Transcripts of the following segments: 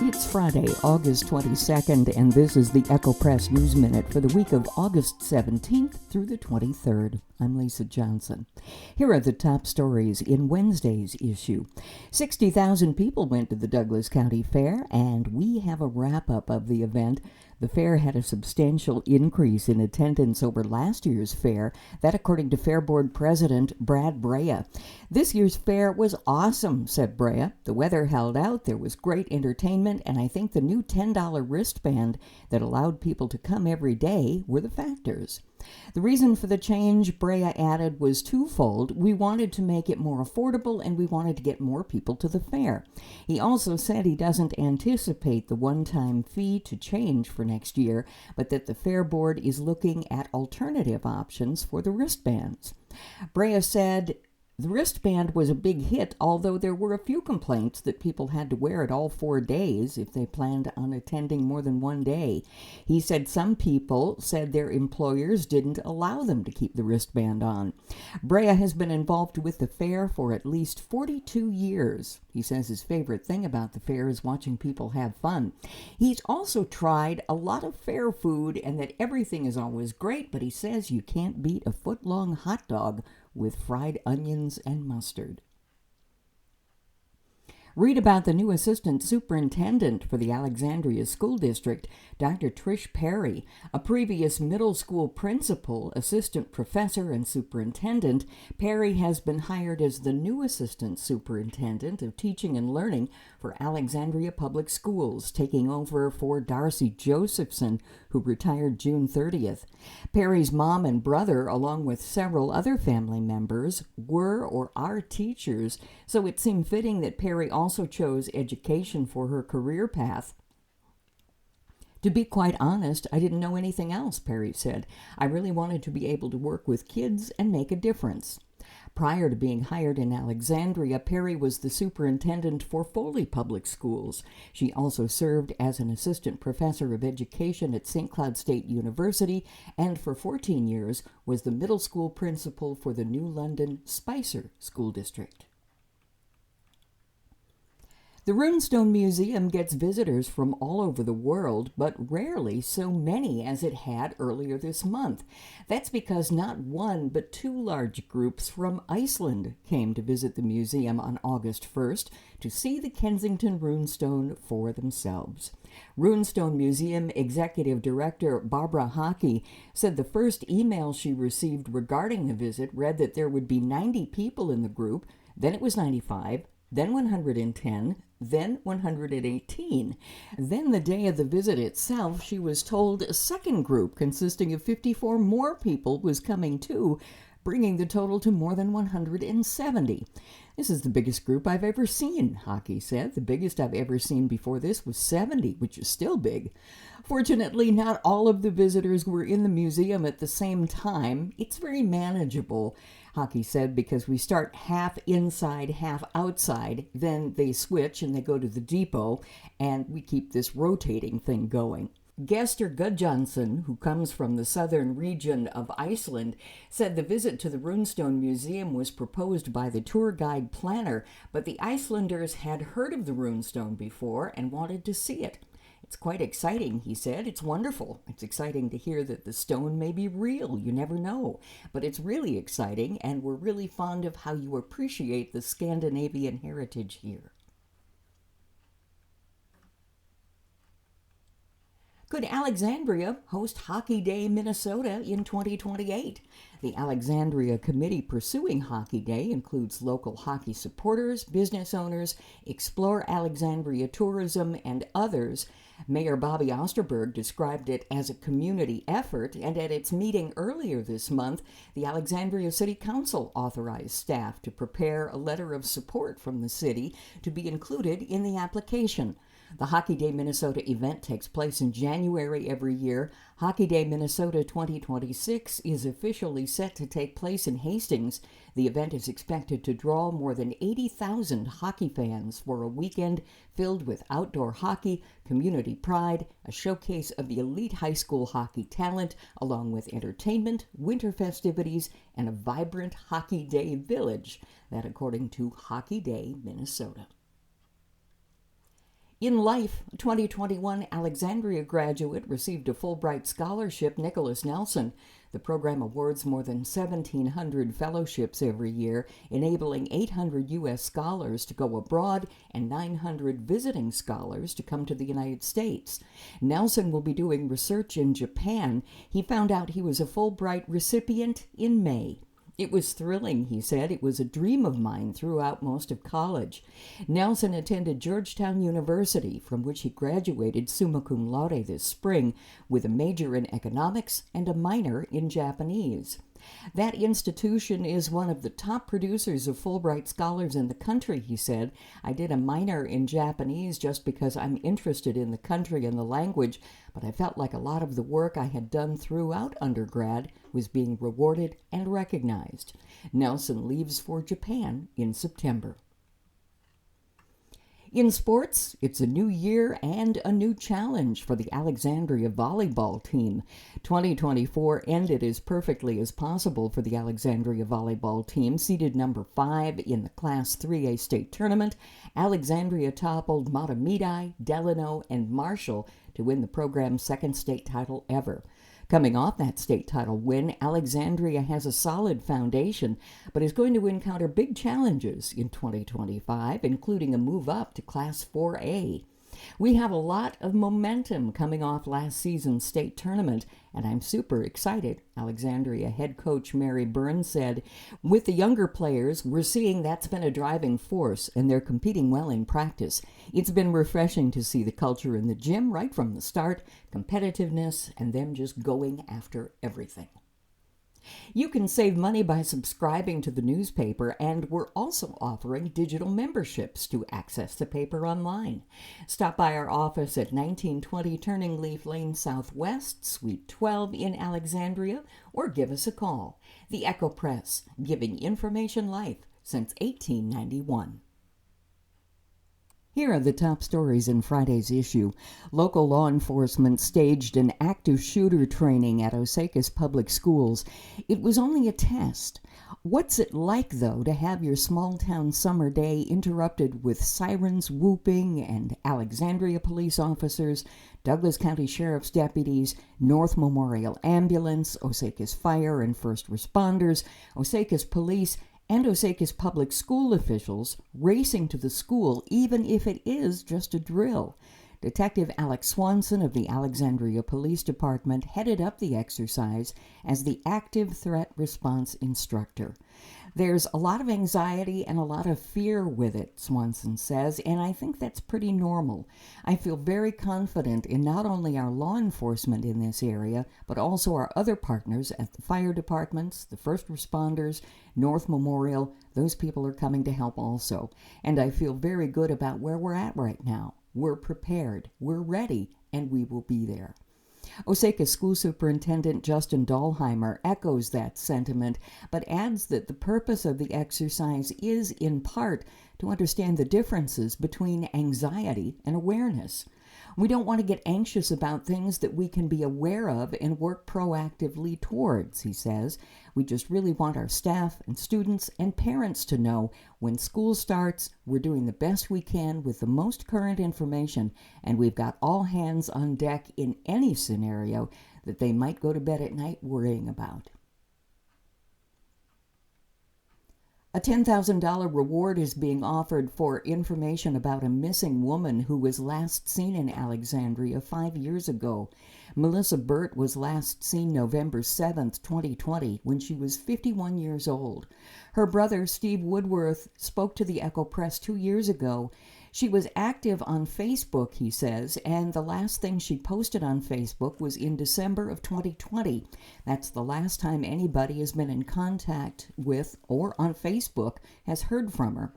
It's Friday, August 22nd, and this is the Echo Press Newsminute for the week of August 17th through the 23rd. I'm Lisa Johnson. Here are the top stories in Wednesday's issue. 60,000 people went to the Douglas County Fair, and we have a wrap-up of the event. The fair had a substantial increase in attendance over last year's fair, that according to Fair Board President Brad Brea. This year's fair was awesome, said Brea. The weather held out, there was great entertainment, and I think the new $10 wristband that allowed people to come every day were the factors. The reason for the change, Brea added, was twofold. We wanted to make it more affordable, and we wanted to get more people to the fair. He also said he doesn't anticipate the one-time fee to change for next year, but that the Fair Board is looking at alternative options for the wristbands. Brea said, the wristband was a big hit, although there were a few complaints that people had to wear it all 4 days if they planned on attending more than one day. He said some people said their employers didn't allow them to keep the wristband on. Brea has been involved with the fair for at least 42 years. He says his favorite thing about the fair is watching people have fun. He's also tried a lot of fair food and that everything is always great, but he says you can't beat a foot-long hot dog with fried onions and mustard. Read about the new assistant superintendent for the Alexandria School District, Dr. Trish Perry. A previous middle school principal, assistant professor, and superintendent, Perry has been hired as the new assistant superintendent of teaching and learning for Alexandria Public Schools, taking over for Darcy Josephson, who retired June 30th. Perry's mom and brother, along with several other family members, were or are teachers, so it seemed fitting that Perry also chose education for her career path. To be quite honest, I didn't know anything else, Perry said. I really wanted to be able to work with kids and make a difference. Prior to being hired in Alexandria, Perry was the superintendent for Foley Public Schools. She also served as an assistant professor of education at St. Cloud State University and for 14 years was the middle school principal for the New London Spicer School District. The Runestone Museum gets visitors from all over the world, but rarely so many as it had earlier this month. That's because not one but two large groups from Iceland came to visit the museum on August 1st to see the Kensington Runestone for themselves. Runestone Museum Executive Director Barbara Hockey said the first email she received regarding the visit read that there would be 90 people in the group, then it was 95, then 110, then 118. Then the day of the visit itself, she was told a second group consisting of 54 more people was coming too, bringing the total to more than 170. This is the biggest group I've ever seen, Hockey said. The biggest I've ever seen before this was 70, which is still big. Fortunately, not all of the visitors were in the museum at the same time. It's very manageable, Hockey said, because we start half inside, half outside. Then they switch and they go to the depot, and we keep this rotating thing going. Gestur Gudjonsson, who comes from the southern region of Iceland, said the visit to the Runestone Museum was proposed by the tour guide planner, but the Icelanders had heard of the Runestone before and wanted to see it. It's quite exciting, he said. It's wonderful. It's exciting to hear that the stone may be real. You never know. But it's really exciting, and we're really fond of how you appreciate the Scandinavian heritage here. Could Alexandria host Hockey Day Minnesota in 2028? The Alexandria committee pursuing Hockey Day includes local hockey supporters, business owners, Explore Alexandria Tourism, and others. Mayor Bobby Osterberg described it as a community effort, and at its meeting earlier this month, the Alexandria City Council authorized staff to prepare a letter of support from the city to be included in the application. The Hockey Day Minnesota event takes place in January every year. Hockey Day Minnesota 2026 is officially set to take place in Hastings. The event is expected to draw more than 80,000 hockey fans for a weekend filled with outdoor hockey, community pride, a showcase of the elite high school hockey talent, along with entertainment, winter festivities, and a vibrant Hockey Day village. That according to Hockey Day Minnesota. In life, a 2021 Alexandria graduate received a Fulbright scholarship, Nicholas Nelson. The program awards more than 1,700 fellowships every year, enabling 800 U.S. scholars to go abroad and 900 visiting scholars to come to the United States. Nelson will be doing research in Japan. He found out he was a Fulbright recipient in May. It was thrilling, he said. It was a dream of mine throughout most of college. Nelson attended Georgetown University, from which he graduated summa cum laude this spring with a major in economics and a minor in Japanese. That institution is one of the top producers of Fulbright scholars in the country, he said. I did a minor in Japanese just because I'm interested in the country and the language, but I felt like a lot of the work I had done throughout undergrad was being rewarded and recognized. Nelson leaves for Japan in September. In sports, it's a new year and a new challenge for the Alexandria volleyball team. 2024 ended as perfectly as possible for the Alexandria volleyball team, seeded number 5 in the Class 3A state tournament. Alexandria toppled Matamidi, Delano, and Marshall to win the program's second state title ever. Coming off that state title win, Alexandria has a solid foundation, but is going to encounter big challenges in 2025, including a move up to Class 4A. We have a lot of momentum coming off last season's state tournament, and I'm super excited, Alexandria head coach Mary Burns said. With the younger players, we're seeing that's been a driving force, and they're competing well in practice. It's been refreshing to see the culture in the gym right from the start, competitiveness, and them just going after everything. You can save money by subscribing to the newspaper, and we're also offering digital memberships to access the paper online. Stop by our office at 1920 Turning Leaf Lane Southwest, Suite 12 in Alexandria, or give us a call. The Echo Press, giving information life since 1891. Here are the top stories in Friday's issue. Local law enforcement staged an active shooter training at Osakis public schools. It was only a test. What's it like, though, to have your small-town summer day interrupted with sirens whooping and Alexandria police officers, Douglas County Sheriff's deputies, North Memorial Ambulance, Osakis Fire and First Responders, Osakis Police, and Osakis public school officials racing to the school, even if it is just a drill. Detective Alex Swanson of the Alexandria Police Department headed up the exercise as the active threat response instructor. There's a lot of anxiety and a lot of fear with it, Swanson says, and I think that's pretty normal. I feel very confident in not only our law enforcement in this area, but also our other partners at the fire departments, the first responders, North Memorial. Those people are coming to help also. And I feel very good about where we're at right now. We're prepared, we're ready, and we will be there. Osakis School Superintendent Justin Dahlheimer echoes that sentiment, but adds that the purpose of the exercise is, in part, to understand the differences between anxiety and awareness. We don't want to get anxious about things that we can be aware of and work proactively towards, he says. We just really want our staff and students and parents to know when school starts, we're doing the best we can with the most current information, and we've got all hands on deck in any scenario that they might go to bed at night worrying about. A $10,000 reward is being offered for information about a missing woman who was last seen in Alexandria 5 years ago. Melissa Burt was last seen November 7, 2020, when she was 51 years old. Her brother, Steve Woodworth, spoke to the Echo Press 2 years ago. She was active on Facebook, he says, and the last thing she posted on Facebook was in December of 2020. That's the last time anybody has been in contact with or on Facebook has heard from her.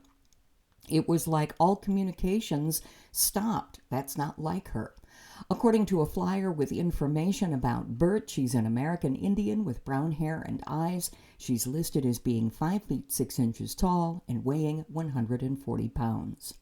It was like all communications stopped. That's not like her. According to a flyer with information about Burt, she's an American Indian with brown hair and eyes. She's listed as being 5 feet 6 inches tall and weighing 140 pounds.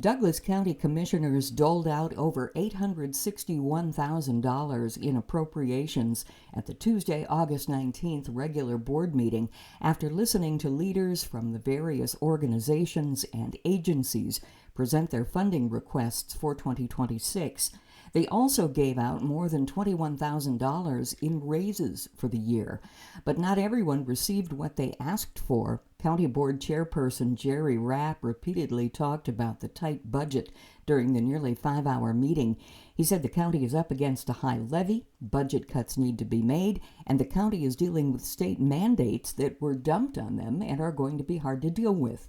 Douglas County Commissioners doled out over $861,000 in appropriations at the Tuesday, August 19th regular board meeting after listening to leaders from the various organizations and agencies present their funding requests for 2026. They also gave out more than $21,000 in raises for the year, but not everyone received what they asked for. County Board Chairperson Jerry Rapp repeatedly talked about the tight budget during the nearly 5-hour meeting. He said the county is up against a high levy, budget cuts need to be made, and the county is dealing with state mandates that were dumped on them and are going to be hard to deal with.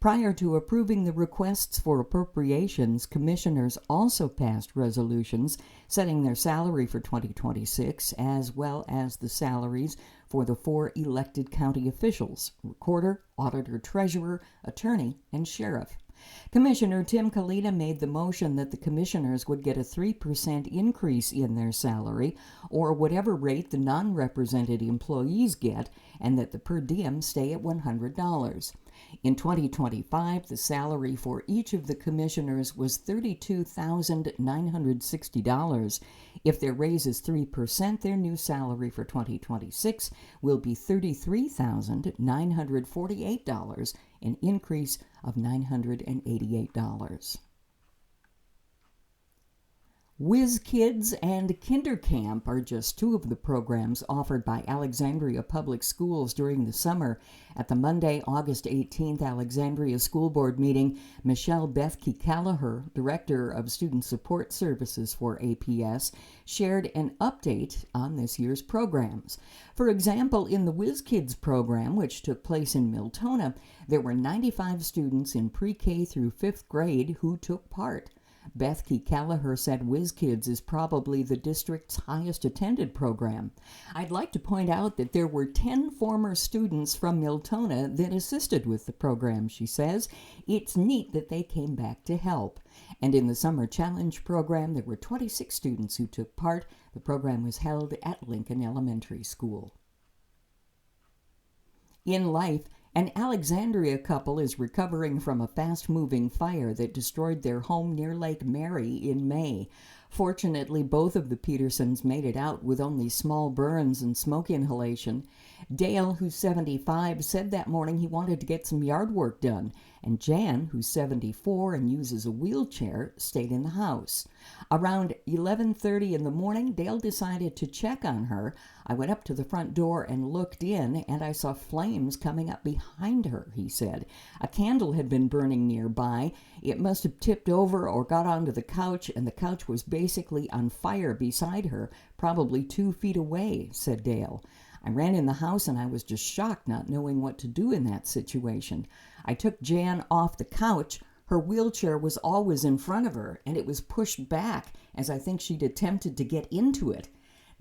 Prior to approving the requests for appropriations, commissioners also passed resolutions setting their salary for 2026, as well as the salaries for the 4 elected county officials: recorder, auditor, treasurer, attorney, and sheriff. Commissioner Tim Kalina made the motion that the commissioners would get a 3% increase in their salary, or whatever rate the non-represented employees get, and that the per diem stay at $100. In 2025, the salary for each of the commissioners was $32,960. If their raise is 3%, their new salary for 2026 will be $33,948, an increase of $988. Whiz Kids and Kinder Camp are just 2 of the programs offered by Alexandria Public Schools during the summer. At the Monday, August 18th Alexandria School Board meeting, Michelle Bethke Callagher, Director of Student Support Services for APS, shared an update on this year's programs. For example, in the Whiz Kids program, which took place in Miltona, there were 95 students in pre-K through 5th grade who took part. Bethke Callagher said Whiz Kids is probably the district's highest attended program. I'd like to point out that there were 10 former students from Miltona that assisted with the program, she says. It's neat that they came back to help. And in the Summer Challenge program, there were 26 students who took part. The program was held at Lincoln Elementary School. In life, an Alexandria couple is recovering from a fast-moving fire that destroyed their home near Lake Mary in May. Fortunately, both of the Petersons made it out with only small burns and smoke inhalation. Dale, who's 75, said that morning he wanted to get some yard work done, and Jan, who's 74 and uses a wheelchair, stayed in the house. Around 11:30 in the morning, Dale decided to check on her. I went up to the front door and looked in, and I saw flames coming up behind her, he said. A candle had been burning nearby. It must have tipped over or got onto the couch, and the couch was basically on fire beside her, probably 2 feet away, said Dale. I ran in the house and I was just shocked, not knowing what to do in that situation. I took Jan off the couch. Her wheelchair was always in front of her, and it was pushed back as I think she'd attempted to get into it.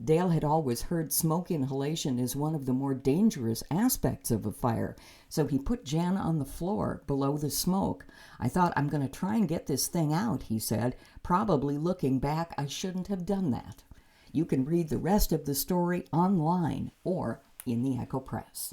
Dale had always heard smoke inhalation is one of the more dangerous aspects of a fire, so he put Jan on the floor below the smoke. I thought, I'm going to try and get this thing out, he said. Probably looking back, I shouldn't have done that. You can read the rest of the story online or in the Echo Press.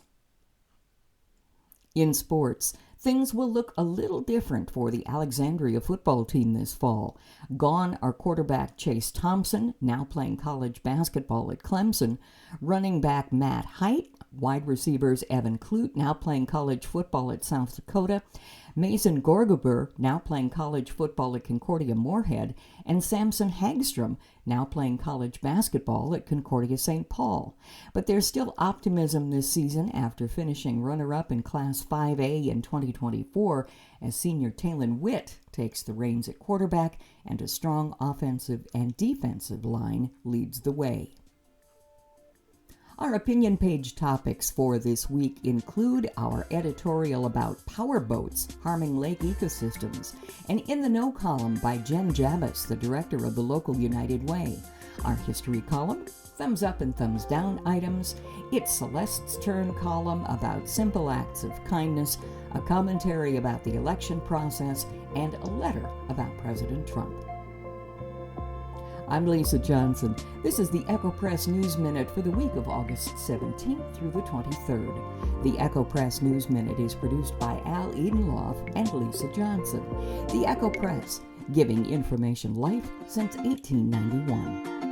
In sports, things will look a little different for the Alexandria football team this fall. Gone are quarterback Chase Thompson, now playing college basketball at Clemson, running back Matt Height, wide receivers Evan Clute, now playing college football at South Dakota, Mason Gorgober, now playing college football at Concordia Moorhead, and Samson Hagstrom, now playing college basketball at Concordia St. Paul. But there's still optimism this season after finishing runner-up in Class 5A in 2024 as senior Talon Witt takes the reins at quarterback and a strong offensive and defensive line leads the way. Our opinion page topics for this week include our editorial about power boats harming lake ecosystems, and In the Know column by Jen Jabbas, the director of the local United Way. Our history column, thumbs up and thumbs down items, It's Celeste's Turn column about simple acts of kindness, a commentary about the election process, and a letter about President Trump. I'm Lisa Johnson. This is the Echo Press News Minute for the week of August 17th through the 23rd. The Echo Press News Minute is produced by Al Edenloff and Lisa Johnson. The Echo Press, giving information life since 1891.